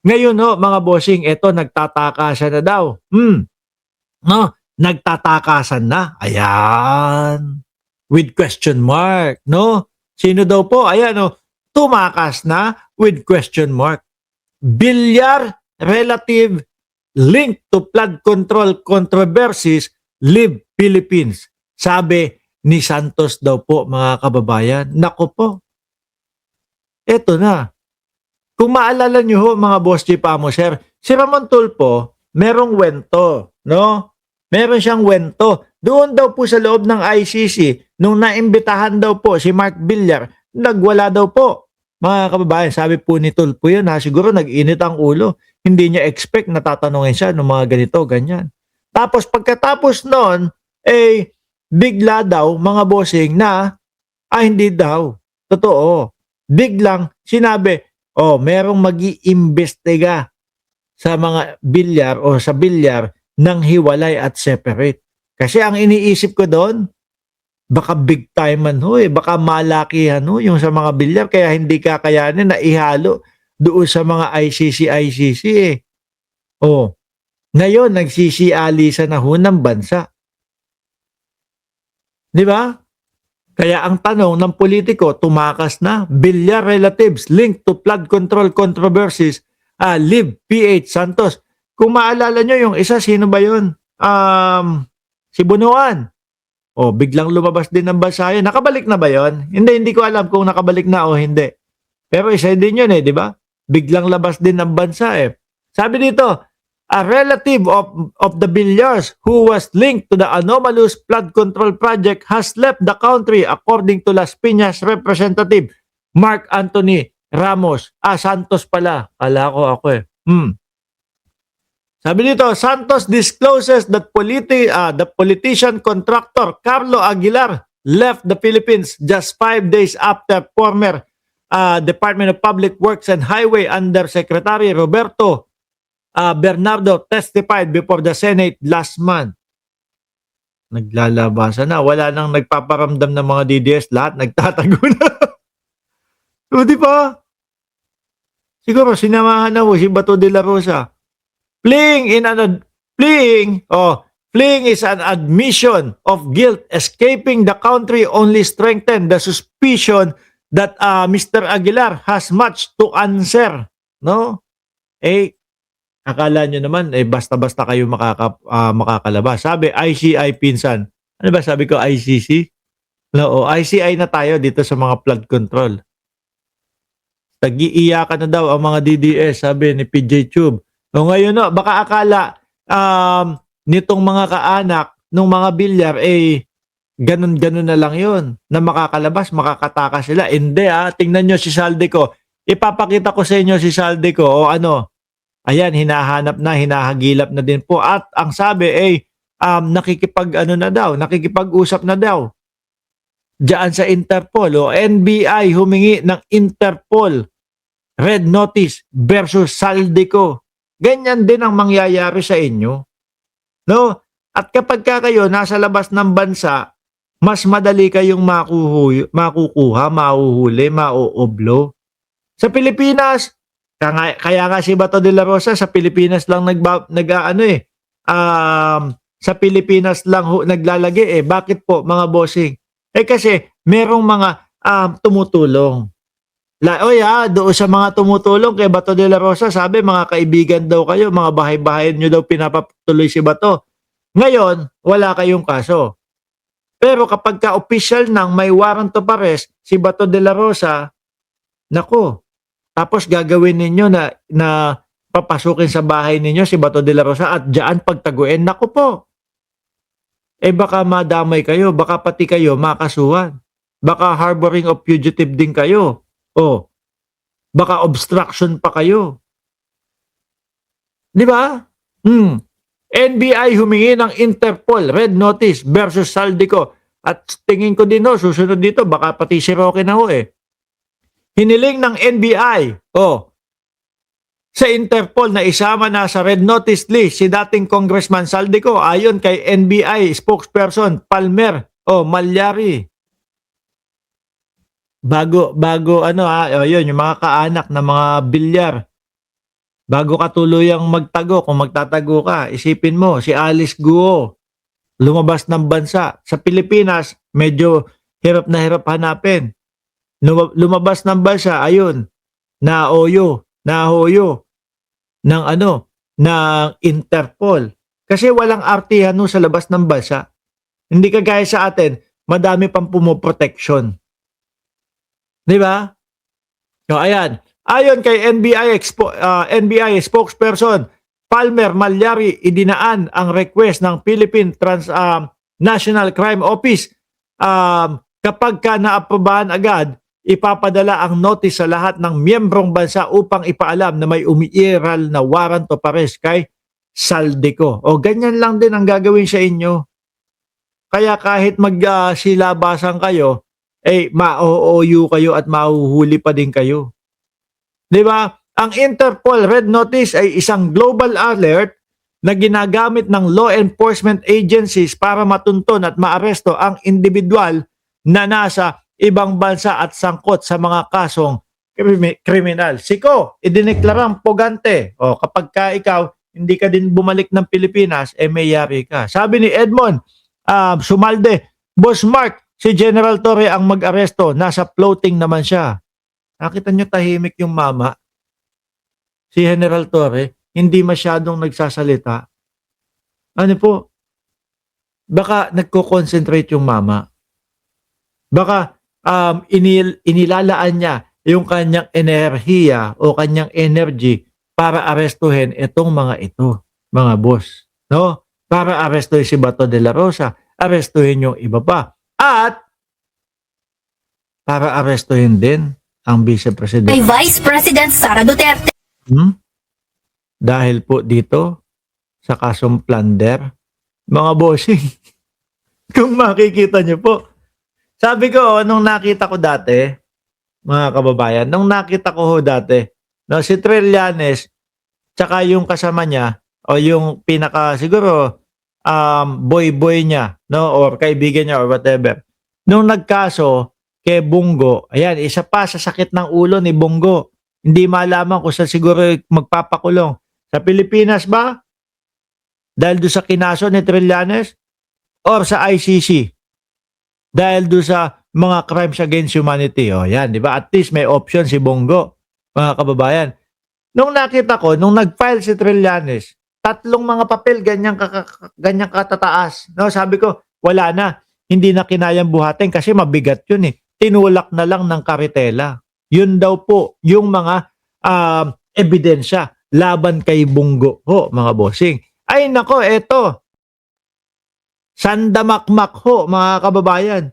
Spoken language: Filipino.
Ngayon ho, mga bossing, eto nagtatakasan na daw. No, nagtatakasan na. Ayan. With question mark, no? Sino daw po? Ayan, no? Tumakas na with question mark. Bilyar relative linked to flood control controversies leave Philippines. Sabi ni Santos daw po, mga kababayan. Nako po. Eto na. Kung maalala nyo ho, mga boss G Pamo, sir, si Ramon Tulfo, merong wento, no? Meron siyang wento. Doon daw po sa loob ng ICC, nung naimbitahan daw po si Mark Villar, nagwala daw po. Mga kababayan, sabi po ni Tulfo yun, ha? Siguro nag-init ang ulo. Hindi niya expect na tatanungin siya ng mga ganito, ganyan. Tapos pagkatapos noon, bigla daw, mga bossing, na, hindi daw. Totoo. Biglang sinabi, merong mag-iimbestiga sa mga bilyar o sa bilyar ng hiwalay at separate. Kasi ang iniisip ko doon, baka big time man ho baka malakihan ho yung sa mga bilyar kaya hindi kakayanin na ihalo doon sa mga ICC eh. Ngayon nagsisialisan na ho ng bansa. Di ba? Kaya ang tanong ng politiko, tumakas na, bilyar relatives linked to flood control controversies, leave PH Santos. Kung maalala nyo yung isa, sino ba yun? Si Bunuan. Biglang lumabas din ng bansa yun. Nakabalik na ba yun? Hindi ko alam kung nakabalik na o hindi. Pero isa din yun di ba? Biglang labas din ng bansa Sabi dito, a relative of the Bilyars who was linked to the anomalous flood control project has left the country according to Las Piñas representative Mark Anthony Ramos. Santos pala. Kala ko ako Sabi dito, Santos discloses that the politician contractor Carlo Aguilar left the Philippines just 5 days after former Department of Public Works and Highway Undersecretary Roberto Bernardo testified before the Senate last month. Naglalabasan na. Wala nang nagpaparamdam ng mga DDS. Lahat nagtatago na. Di ba? Siguro sinamahan na si Bato de la Rosa. Fleeing is an admission of guilt. Escaping the country only strengthened the suspicion that Mr. Aguilar has much to answer. No? Akala nyo naman, basta-basta kayo makakalabas. Sabi, ICI pinsan. Ano ba sabi ko, ICC? No, ICI na tayo dito sa mga flood control. Tag-iiyakan na daw ang mga DDS, sabi ni PJ Tube. Ngayon, baka akala nitong mga kaanak ng mga bilyar, ganun-ganun na lang yun. Na makakalabas, makakataka sila. Hindi tingnan nyo si Saldico. Ipapakita ko sa inyo si Saldico Ayan, hinahanap na, hinahagilap na din po. At ang sabi nakikipag-usap na daw. Diyan sa Interpol. NBI humingi ng Interpol red notice versus Saldico. Ganyan din ang mangyayari sa inyo. No? At kapag kayo nasa labas ng bansa, mas madali kayong makukuha, mahuhuli, mauoblo. Sa Pilipinas, kaya nga si Bato de la Rosa sa Pilipinas lang sa Pilipinas lang naglalagay Bakit po mga bossing? Kasi merong mga tumutulong. Doon sa mga tumutulong kay Bato de la Rosa, sabi mga kaibigan daw kayo, mga bahay-bahayan nyo daw pinapatuloy si Bato. Ngayon, wala kayong kaso. Pero kapag ka-official nang may warrant of arrest, si Bato de la Rosa, nako, tapos gagawin ninyo na papasukin sa bahay ninyo si Bato de la Rosa at diyan pagtaguin. Naku po. Baka madamay kayo. Baka pati kayo makasuhan. Baka harboring of fugitive din kayo. Baka obstruction pa kayo. Di ba? NBI humingi ng Interpol red notice versus Saldico. At tingin ko din susunod dito, baka pati si Roque na Hiniling ng NBI sa Interpol na isama na sa red notice list si dating Congressman Saldico ayon kay NBI spokesperson Palmer Malyari. Bago yun, yung mga kaanak na mga bilyar Bago ka tuluyang magtago, kung magtatago ka, isipin mo, si Alice Guo, lumabas ng bansa. Sa Pilipinas, medyo hirap na hirap hanapin. Lumabas ng bansa, ayun, nahoyo ng ano, ng Interpol. Kasi walang artihan no sa labas ng bansa. Hindi kagaya sa atin, madami pang pumoproteksyon. Di ba? So, ayan. Ayon kay NBI spokesperson Palmer Malyari, idinaan ang request ng Philippine National Crime Office. Kapag ka naaprobahan agad, ipapadala ang notice sa lahat ng miyembrong bansa upang ipaalam na may umiiral na warrant of arrest kay Saldico. O ganyan lang din ang gagawin sa inyo. Kaya kahit magsilabasan kayo, ma-OOU kayo at mahuhuli pa din kayo. Di ba? Ang Interpol Red Notice ay isang global alert na ginagamit ng law enforcement agencies para matunton at maaresto ang individual na nasa ibang bansa at sangkot sa mga kasong kriminal. Siko, idineklarang pogante. O kapag ka ikaw, hindi ka din bumalik ng Pilipinas, may yari ka. Sabi ni Edmond Sumalde, Boss Mark, si General Torre ang mag-aresto, nasa floating naman siya. Nakita nyo tahimik yung mama? Si General Torre, hindi masyadong nagsasalita. Ano po? Baka nagko-concentrate yung mama. Baka inilalaan niya yung kanyang enerhiya o kanyang energy para arestuhin itong mga ito, mga boss. No? Para arestuhin si Bato de la Rosa, arestuhin yung iba pa. At para arestuhin din ang Vice President. Kay Vice President Sara Duterte. Dahil po dito sa kasong plunder, mga bossing, kung makikita nyo po. Sabi ko, nung nakita ko dati, mga kababayan, nung nakita ko dati, no, si Trillanes, tsaka yung kasama niya, o yung pinaka, siguro, boy-boy niya, no, or kaibigan niya, or whatever. Nung nagkaso, kay Bungo, ayan, isa pa sa sakit ng ulo ni Bungo. Hindi malaman kung saan siguro magpapakulong. Sa Pilipinas ba? Dahil doon sa kinaso ni Trillanes? Or sa ICC? Dahil doon sa mga crimes against humanity. O yan, di ba? At least may option si Bungo, mga kababayan. Nung nakita ko, nung nag-file si Trillanes, 3 mga papel, ganyang katataas. No, sabi ko, wala na. Hindi na kinayang buhatin kasi mabigat yun eh. Tinulak na lang ng karitela. Yun daw po yung mga ebidensya laban kay Bungo ho, mga bossing. Ay nako, eto. Sandamakmak ho, mga kababayan.